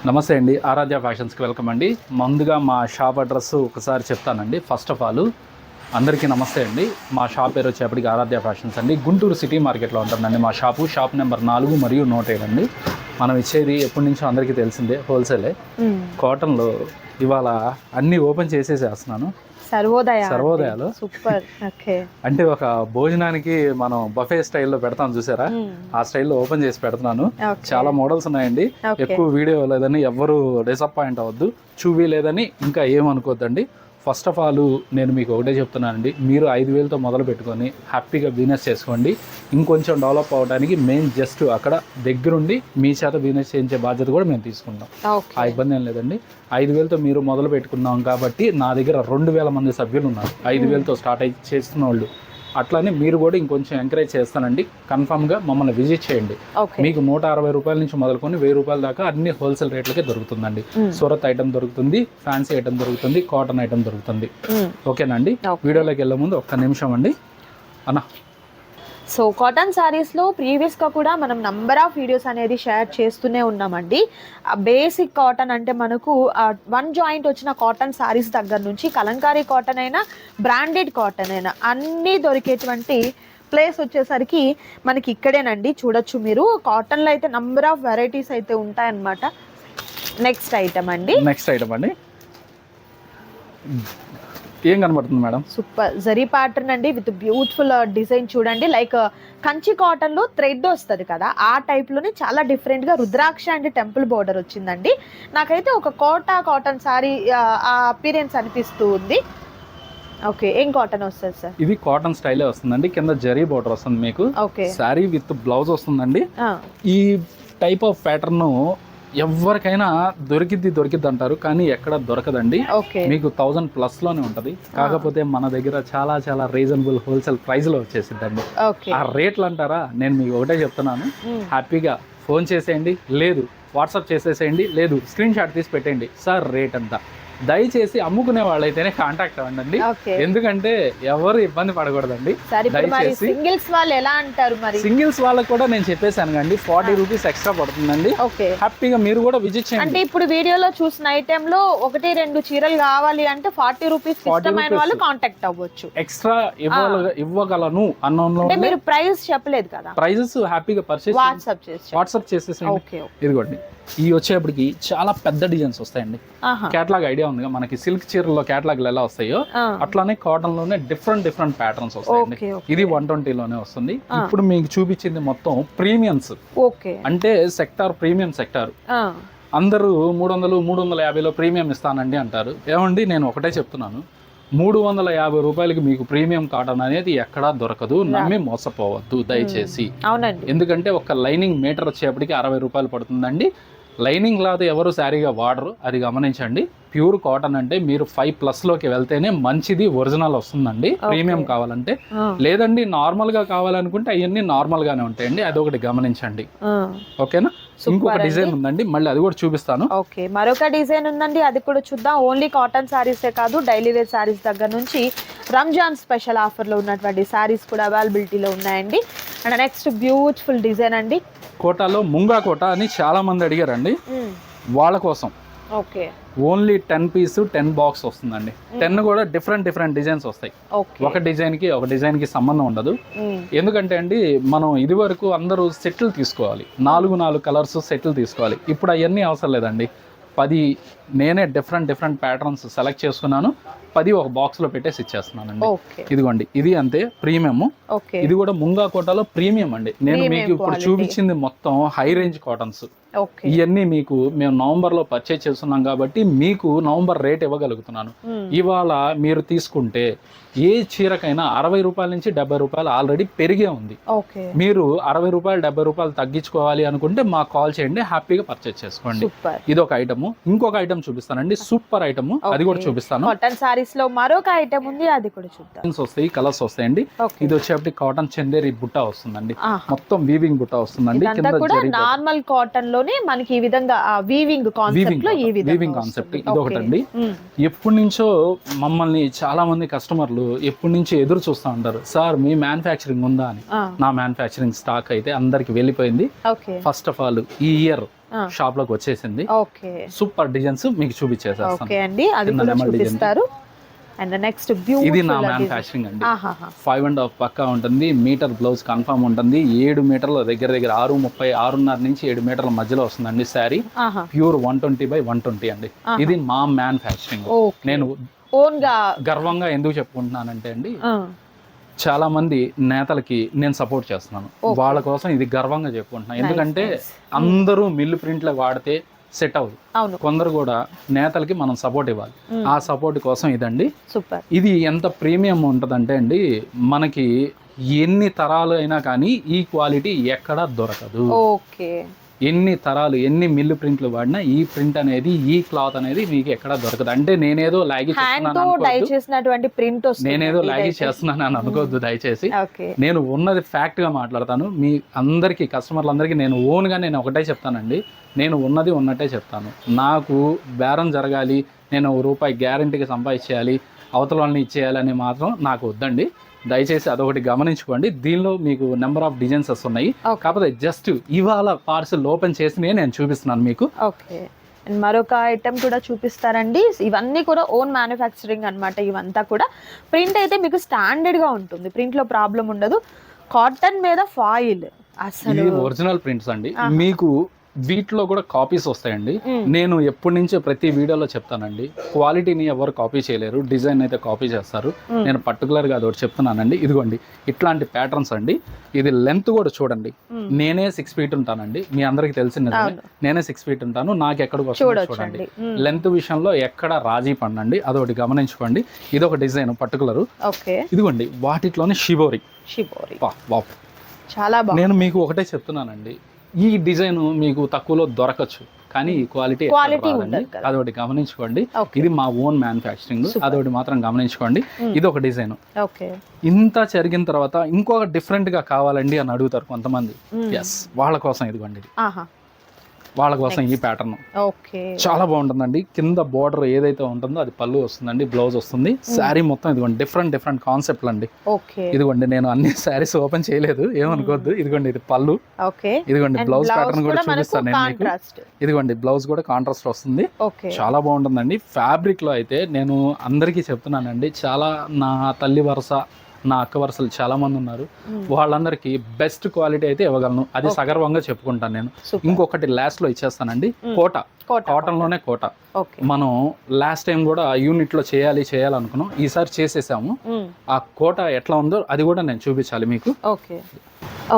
నమస్తే అండి, ఆరాధ్య ఫ్యాషన్స్కి వెల్కమ్ అండి. ముందుగా మా షాప్ అడ్రస్ ఒకసారి చెప్తానండి. ఫస్ట్ ఆఫ్ ఆల్ అందరికీ నమస్తే అండి. మా షాప్ పేరు వచ్చేప్పటికి ఆరాధ్య ఫ్యాషన్స్ అండి. గుంటూరు సిటీ మార్కెట్లో ఉంటుందండి మా షాప్ నెంబర్ 4 మరియు 107 అండి. మనం ఇచ్చేది ఎప్పటి నుంచో అందరికీ తెలిసిందే, హోల్సేలే. కాటన్లో ఇవాళ అన్నీ ఓపెన్ చేసేసేస్తున్నాను. సర్వోదయాలు సూపర్. ఓకే, అంటే ఒక భోజనానికి మనం బఫే స్టైల్లో పెడతాం చూసారా, ఆ స్టైల్లో ఓపెన్ చేసి పెడుతున్నాను. చాలా మోడల్స్ ఉన్నాయండి. ఎక్కువ వీడియో లేదని ఎవ్వరూ డిసప్పాయింట్ అవ్వద్దు, చూవి లేదని ఇంకా ఏమనుకోవద్దండి. ఫస్ట్ ఆఫ్ ఆల్ నేను మీకు ఒకటే చెప్తున్నానండి, మీరు 5,000తో మొదలు పెట్టుకొని హ్యాపీగా బిజినెస్ చేసుకోండి. ఇంకొంచెం డెవలప్ అవ్వడానికి మేము జస్ట్ అక్కడ దగ్గరుండి మీ చేత బిజినెస్ చేయించే బాధ్యత కూడా మేము తీసుకుంటాం. ఆ ఇబ్బంది ఏం లేదండి. 5,000తో మీరు మొదలు పెట్టుకున్నాం కాబట్టి నా దగ్గర 2,000 మంది సభ్యులు ఉన్నారు 5,000తో స్టార్ట్ అయ్యి చేస్తున్న వాళ్ళు. అట్లానే మీరు కూడా ఇంకొంచెం ఎంకరేజ్ చేస్తానండి. కన్ఫామ్గా మమ్మల్ని విజిట్ చేయండి. మీకు 160 రూపాయల నుంచి మొదలుకొని 1000 రూపాయల దాకా అన్ని హోల్సేల్ రేట్లకే దొరుకుతుందండి. సూరత్ ఐటమ్ దొరుకుతుంది, ఫ్యాన్సీ ఐటమ్ దొరుకుతుంది, కాటన్ ఐటమ్ దొరుకుతుంది. ఓకేనండి. వీడియోలోకి వెళ్ళే ముందు ఒక్క నిమిషం అండి అన్న. సో కాటన్ శారీస్లో ప్రీవియస్గా కూడా మనం నంబర్ ఆఫ్ వీడియోస్ అనేది షేర్ చేస్తూనే ఉన్నామండి. బేసిక్ కాటన్ అంటే మనకు 1 జాయింట్ వచ్చిన కాటన్ శారీస్ దగ్గర నుంచి కలంకారీ కాటన్ అయినా బ్రాండెడ్ కాటన్ అయినా అన్నీ దొరికేటువంటి ప్లేస్ వచ్చేసరికి మనకి ఇక్కడేనండి. చూడొచ్చు మీరు, కాటన్లో అయితే నంబర్ ఆఫ్ వెరైటీస్ అయితే ఉంటాయన్నమాట. నెక్స్ట్ ఐటమ్ అండి. ఏం కనబడుతుంది మేడం? సూపర్ జరీ ప్యాటర్న్ అండి, విత్ బ్యూటిఫుల్ డిజైన్. చూడండి, లైక్ కంచి కాటన్ లో థ్రెడ్ వస్తుంది కదా, ఆ టైప్ లోనే చాలా డిఫరెంట్ గా రుద్రాక్ష అండ్ టెంపుల్ బోర్డర్ వచ్చిందండి. నాకైతే ఒక కాటన్ సారీ ఆ అపీరెన్స్ అనిపిస్తూ ఉంది. ఓకే, ఏం కాటన్ వస్తుంది సార్? ఇది కాటన్ స్టైలే వస్తుందండి. కింద జరీ బోర్డర్ వస్తుంది మీకు. ఓకే, సారీ విత్ బ్లౌజ్ వస్తుందండి. ఈ టైప్ ఆఫ్ ప్యాటర్న్ ఎవరికైనా దొరికిద్ది అంటారు, కానీ ఎక్కడ దొరకదండి. మీకు 1000+ లోనే ఉంటది. కాకపోతే మన దగ్గర చాలా చాలా రీజనబుల్ హోల్సేల్ ప్రైస్ లో వచ్చేసిద్దండి. ఆ రేట్లు అంటారా, నేను మీకు ఒకటే చెప్తున్నాను, హ్యాపీగా ఫోన్ చేసేయండి, లేదు వాట్సాప్ చేసేసేయండి, లేదు స్క్రీన్ షాట్ తీసి పెట్టండి, సార్ రేట్ అంతా. దయచేసి అమ్ముకునే వాళ్ళైతేనే కాంటాక్ట్ అవ్వండి, ఎందుకంటే ఎవరు ఇబ్బంది పడకూడదండి. దయచేసి సింగిల్స్ వాళ్ళు ఎలా అంటారు మరి? సింగిల్స్ వాళ్ళకి కూడా నేను చెప్పేసాను కండి, 40 రూపీస్ ఎక్స్ట్రా పడుతుందండి. హ్యాపీగా మీరు కూడా విజిట్ చేయండి. అంటే ఇప్పుడు వీడియోలో చూసిన ఐటెం లో 1-2 చీరలు కావాలి అంటే 40 రూపీస్ ఇష్టమైన వాళ్ళు కాంటాక్ట్ అవ్వచ్చు. ఎక్స్ట్రా ఇవ్వగలను అన్నంలో మీరు ప్రైస్ చెప్పలేదు కదా, ప్రైజెస్ హ్యాపీగా పర్చేస్ వాట్సాప్ చేసేసేయండి. ఇదిగోండి, ఈ వచ్చేప్పటికి చాలా పెద్ద డిజైన్స్ వస్తాయండి. కేటలాగ్ ఐడియా ఉందిగా మనకి, సిల్క్ చీరల్లో కేటలాగ్లు ఎలా వస్తాయో అట్లానే కాటన్ లోనే డిఫరెంట్ ప్యాటర్న్స్ వస్తాయండి. ఇది 120 లోనే వస్తుంది. ఇప్పుడు మీకు చూపించింది మొత్తం ప్రీమియమ్స్, అంటే సెక్టార్ ప్రీమియం సెక్టార్. అందరూ 300-350లో ప్రీమియం ఇస్తానండి అంటారు. ఏమండి, నేను ఒకటే చెప్తున్నాను, 350 రూపాయలకి మీకు ప్రీమియం కాటన్ అనేది ఎక్కడా దొరకదు. నమ్మి మోసపోవద్దు దయచేసి. ఎందుకంటే ఒక లైనింగ్ మీటర్ వచ్చేప్పటికి 60 రూపాయలు పడుతుందండి. లైనింగ్ లాగా ఎవరు శారీగా వాడరు, అది గమనించండి. ప్యూర్ కాటన్ అంటే మీరు 5+ లోకి వెళ్తేనే మంచిది, ఒరిజినల్ వస్తుందండి. ప్రీమియం కావాలంటే, లేదండి నార్మల్ గా కావాలనుకుంటే అవన్నీ నార్మల్ గానే ఉంటాయండి, అదొకటి గమనించండి. ఓకేనా? ఇంకొక డిజైన్ ఉందండి, మళ్ళీ అది కూడా చూపిస్తాను. ఓకే, మరొక డిజైన్ ఉందండి, అది కూడా చూద్దాం. ఓన్లీ కాటన్ శారీసే కాదు, డైలీ వేర్ శారీస్ దగ్గర నుంచి రంజాన్ స్పెషల్ ఆఫర్ లో ఉన్నటువంటి శారీస్ కూడా అవైలబిలిటీలో ఉన్నాయండి. అండ్ నెక్స్ట్ బ్యూటిఫుల్ డిజైన్ అండి, కోటాలో ముంగా కోట అని చాలా మంది అడిగారండి, వాళ్ళ కోసం ఓకే ఓన్లీ 10 పీస్ 10 బాక్స్ వస్తుందండి. 10 కూడా డిఫరెంట్ డిజైన్స్ వస్తాయి. ఒక డిజైన్ కి సంబంధం ఉండదు. ఎందుకంటే అండి, మనం ఇది వరకు అందరూ సెట్లు తీసుకోవాలి, 4 కలర్స్ సెట్లు తీసుకోవాలి. ఇప్పుడు అవన్నీ అవసరం లేదండి. 10 నేనే డిఫరెంట్ ప్యాటర్న్స్ సెలెక్ట్ చేసుకున్నాను, 10 ఒక బాక్స్ లో పెట్టేసి ఇచ్చేస్తున్నానండి. ఇదిగోండి, ఇది అంతే ప్రీమియం. ఇది కూడా ముంగా కోటలో ప్రీమియం అండి. నేను మీకు ఇప్పుడు చూపించింది మొత్తం హై రేంజ్ కాటన్స్. ఇవన్నీ మీకు మేము నవంబర్ లో పర్చేజ్ చేస్తున్నాం కాబట్టి మీకు నవంబర్ రేట్ ఇవ్వగలుగుతున్నాను. ఇవాళ మీరు తీసుకుంటే ఏ చీరకైనా 60 రూపాయల నుంచి 70 రూపాయలు ఆల్రెడీ పెరిగే ఉంది. మీరు 60 రూపాయలు 70 రూపాయలు తగ్గించుకోవాలి అనుకుంటే మాకు కాల్ చేయండి, హ్యాపీగా పర్చేజ్ చేసుకోండి. ఇది ఒక ఐటమ్. ఇంకొక ఐటమ్ చూపిస్తానండి, సూపర్ ఐటమ్, అది కూడా చూపిస్తాను. కాటన్ సారీస్ లో మరొక ఐటమ్ ఉంది, అది కూడా చూద్దాం. వస్తాయి, కలర్స్ వస్తాయండి. ఇది వచ్చేప్పటి కాటన్ చందేరి బుట్ట వస్తుందండి, మొత్తం వీవింగ్ బుట్ట వస్తుందండి. నార్మల్ కాటన్ లోనే మనకి ఈ విధంగా వీవింగ్ కాన్సెప్ట్ ఇది ఒకటండి. ఎప్పటి నుంచో మమ్మల్ని చాలా మంది కస్టమర్లు ఎప్పటి నుంచి ఎదురు చూస్తూ ఉంటారు, సార్ మీ మ్యానుఫ్యాక్చరింగ్ ఉందా అని. నా మ్యానుఫ్యాక్చరింగ్ స్టాక్ అయితే అందరికి వెళ్ళిపోయింది. ఫస్ట్ ఆఫ్ ఆల్ ఈ ఇయర్ షాప్ లోకి వచ్చేసింది. ఓకే, సూపర్ డిజైన్స్ మీకు చూపించేస్తాను. ఓకే అండి, అది కూడా చూపిస్తారు. అండ్ నెక్స్ట్ ఇది నా మ్యానుఫ్యాక్చరింగ్ అండి. 5.5 పక్కా ఉంటుంది. మీటర్ బ్లౌజ్ కన్ఫర్మ్ ఉంటుంది. 7 మీటర్ల దగ్గర 6:30 6:30 నుంచి 7 మీటర్ల మధ్యలో వస్తుందండి శారీ. ప్యూర్ 120/120 అండి. ఇది మా మ్యానుఫ్యాక్చరింగ్. నేను ఓన్ గా గర్వంగా ఎందుకు చెప్పుకుంటున్నానంటే అండి, చాలా మంది నేతలకి నేను సపోర్ట్ చేస్తున్నాను. వాళ్ళ కోసం ఇది గర్వంగా చెప్పుకుంటున్నాను. ఎందుకంటే అందరూ మిల్లు ప్రింట్ల వాడితే సెట్ అవ్వదు. కొందరు కూడా నేతలకి మనం సపోర్ట్ ఇవ్వాలి. ఆ సపోర్ట్ కోసం ఇదండి. సూపర్. ఇది ఎంత ప్రీమియం ఉంటుందంటే అండి, మనకి ఎన్ని తరాలు అయినా కానీ ఈ క్వాలిటీ ఎక్కడా దొరకదు. ఓకే, ఎన్ని తరాలు ఎన్ని మిల్లు ప్రింట్లు వాడినా ఈ ప్రింట్ అనేది, ఈ క్లాత్ అనేది మీకు ఎక్కడ దొరకదు. అంటే నేనేదో లాగి నేనేదో లాగి చేస్తున్నాను అని అనుకోవద్దు దయచేసి. నేను ఉన్నది ఫ్యాక్ట్ గా మాట్లాడతాను. మీ అందరికి కస్టమర్లందరికీ నేను ఓన్ గా నేను ఒకటే చెప్తానండి, నేను ఉన్నది ఉన్నట్టే చెప్తాను. నాకు బేరం జరగాలి, నేను ₹1 గ్యారంటీకి సంపాదించేయాలి, అవతల వాళ్ళని ఇచ్చేయాలని మాత్రం నాకు వద్దండి. దయచేసి అదొకటి గమనించుకోండి. దీనిలో మీకు నెంబర్ ఆఫ్ డిజైన్సెస్ ఉన్నాయి. కాకపోతే జస్ట్ ఇవాళ పార్సల్ ఓపెన్ చేసి నేను చూపిస్తున్నాను మీకు. ఓకే, మరొక ఐటమ్ కూడా చూపిస్తారండి. ఇవన్నీ కూడా ఓన్ మ్యానుఫ్యాక్చరింగ్ అన్నమాట. ఇవంతా కూడా ప్రింట్ అయితే మీకు స్టాండర్డ్ గా ఉంటుంది, ప్రింట్ లో ప్రాబ్లం ఉండదు. కాటన్ మీద ఫాయిల్ అసలు ఒరిజినల్ ప్రింట్స్ అండి. మీకు వీటిలో కూడా కాపీస్ వస్తాయండి. నేను ఎప్పటి నుంచో ప్రతి వీడియోలో చెప్తానండి, క్వాలిటీని ఎవరు కాపీ చేయలేరు, డిజైన్ అయితే కాపీ చేస్తారు. నేను పర్టికులర్ గా అదొకటి చెప్తున్నానండి. ఇదిగోండి ఇట్లాంటి ప్యాటర్న్స్ అండి. ఇది లెంత్ కూడా చూడండి, నేనే 6 feet ఉంటానండి. మీ అందరికి తెలిసిందే, నేనే 6 feet ఉంటాను. నాకు ఎక్కడికి వస్తుంది చూడండి. లెంత్ విషయంలో ఎక్కడ రాజీ పడండి, అదొకటి గమనించుకోండి. ఇదొక డిజైన్ పర్టికులర్. ఇదిగోండి వాటిలోనే షిబోరి. చాలా బాగుంది. నేను మీకు ఒకటే చెప్తున్నానండి, ఈ డిజైన్ మీకు తక్కువలో దొరకచ్చు, కానీ క్వాలిటీ అదొకటి గమనించుకోండి. ఇది మా ఓన్ మ్యానుఫ్యాక్చరింగ్, అదొకటి మాత్రం గమనించుకోండి. ఇది ఒక డిజైన్. ఇంత జరిగిన తర్వాత ఇంకొక డిఫరెంట్ గా కావాలండి అని అడుగుతారు కొంతమంది. ఎస్, వాళ్ళ కోసం ఇదిగోండి, వాళ్ళ కోసం ఈ ప్యాటర్న్ చాలా బాగుంటుందండి. కింద బోర్డర్ ఏదైతే ఉంటుందో అది పళ్ళు వస్తుందండి, బ్లౌజ్ వస్తుంది. శారీ మొత్తం ఇదిగోండి డిఫరెంట్ కాన్సెప్ట్ అండి. ఇదిగోండి నేను అన్ని శారీస్ ఓపెన్ చేయలేదు, ఏమనుకోవద్దు. ఇదిగోండి ఇది పళ్ళు, ఇదిగోండి బ్లౌజ్ ప్యాటర్న్ కూడా చూపిస్తాను నేను మీకు. ఇదిగోండి బ్లౌజ్ కూడా కాంట్రాస్ట్ వస్తుంది, చాలా బాగుంటుందండి. ఫ్యాబ్రిక్ లో అయితే నేను అందరికీ చెప్తున్నానండి, చాలా నా తల్లి వరుస నా అక్క వరుసలు చాలా మంది ఉన్నారు, వాళ్ళందరికీ బెస్ట్ క్వాలిటీ అయితే ఇవ్వగలను. అది సగర్వంగా చెప్పుకుంటాను నేను. ఇంకొకటి లాస్ట్ లో ఇచ్చేస్తానండి, కోట, కాటన్ లోనే కోట. మనం లాస్ట్ టైం కూడా యూనిట్ లో చేయాలనుకున్నాం, ఈసారి చేసేసాము. ఆ కోట ఎట్లా ఉందో అది కూడా నేను చూపించాలి మీకు.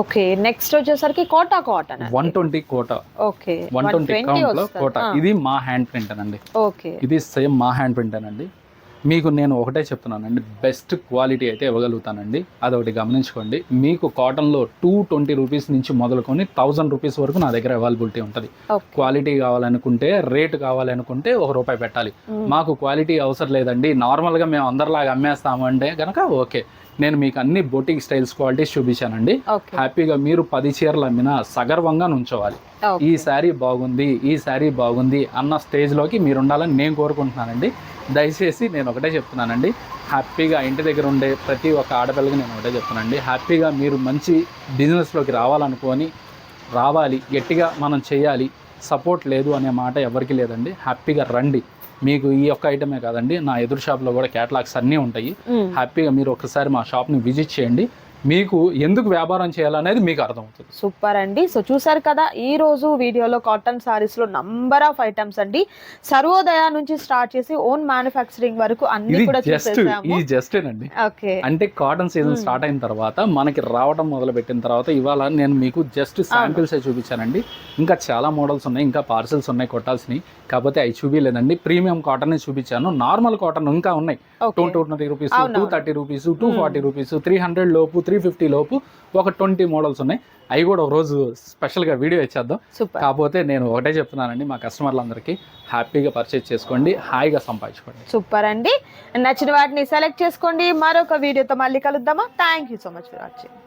ఓకే, నెక్స్ట్ వచ్చేసరికి కోటా కాటన్ 120 కోట. ఓకే, 120 కౌంట్ లో కోట. ఇది మా హ్యాండ్ ప్రింట్ అండి. ఓకే, ఇది సేమ్ మా హ్యాండ్ ప్రింట్ అండి. మీకు నేను ఒకటే చెప్తున్నానండి, బెస్ట్ క్వాలిటీ అయితే ఇవ్వగలుగుతానండి, అదొకటి గమనించుకోండి. మీకు కాటన్లో 220 రూపీస్ నుంచి మొదలుకొని 1000 రూపీస్ వరకు నా దగ్గర అవైలబిలిటీ ఉంటుంది. క్వాలిటీ కావాలనుకుంటే, రేట్ కావాలనుకుంటే ₹1 పెట్టాలి. మాకు క్వాలిటీ అవసరం లేదండి, నార్మల్గా మేము అందరిలాగా అమ్మేస్తామంటే కనుక ఓకే, నేను మీకు అన్ని బొటిక్ స్టైల్స్ క్వాలిటీస్ చూపించానండి. హ్యాపీగా మీరు 10 చీరలు అమ్మినా సగర్వంగా నుంచోవాలి. ఈ శారీ బాగుంది, ఈ శారీ బాగుంది అన్న స్టేజ్లోకి మీరు ఉండాలని నేను కోరుకుంటున్నానండి. దయచేసి నేను ఒకటే చెప్తున్నానండి, హ్యాపీగా ఇంటి దగ్గర ఉండే ప్రతి ఒక్క ఆడపిల్లకి నేను ఒకటే చెప్తున్నానండి, హ్యాపీగా మీరు మంచి బిజినెస్లోకి రావాలి, గట్టిగా మనం చేయాలి. సపోర్ట్ లేదు అనే మాట ఎవరికి లేదండి. హ్యాపీగా రండి. మీకు ఈ ఒక్క ఐటమే కాదండి, నా ఎదురు షాప్లో కూడా క్యాటలాగ్స్ అన్నీ ఉంటాయి. హ్యాపీగా మీరు ఒకసారి మా షాప్ని విజిట్ చేయండి, మీకు ఎందుకు వ్యాపారం చేయాలనేది మీకు అర్థమవుతుంది. సూపర్ అండి. సో చూసారు కదా ఈ రోజు వీడియోలో కాటన్ సారీస్ లో నంబర్ ఆఫ్ ఐటమ్స్ అండి, సర్వోదయ నుంచి స్టార్ట్ చేసి ఓన్ మ్యానుఫ్యాక్చరింగ్ వరకు అన్ని కూడా చూసేసాము. జస్ట్ అండి, అంటే కాటన్ సీజన్ స్టార్ట్ అయిన తర్వాత మనకి రావడం మొదలు పెట్టిన తర్వాత ఇవాళ నేను మీకు జస్ట్ శాంపిల్స్ చూపించానండి. ఇంకా చాలా మోడల్స్ ఉన్నాయి, ఇంకా పార్సెల్స్ ఉన్నాయి కొట్టాల్సినవి, కాకపోతే అవి చూపించలేదండి. ప్రీమియం కాటన్ చూపించాను, నార్మల్ కాటన్ ఇంకా ఉన్నాయి. 220 రూపీస్, 230 రూపీస్, 240 రూపీస్, 300 లోపు, 350 లోపు ఒక 20 మోడల్స్ ఉన్నాయి. అవి కూడా ఒక రోజు స్పెషల్గా వీడియో ఇచ్చేద్దాం. కాకపోతే నేను ఒకటే చెప్తున్నానండి, మా కస్టమర్లందరికీ హ్యాపీగా పర్చేజ్ చేసుకోండి, హాయిగా సంపాదించుకోండి. సూపర్ అండి, నచ్చిన వాటిని సెలెక్ట్ చేసుకోండి. మరొక వీడియోతో మళ్ళీ కలుద్దామా. Thank you so much for watching.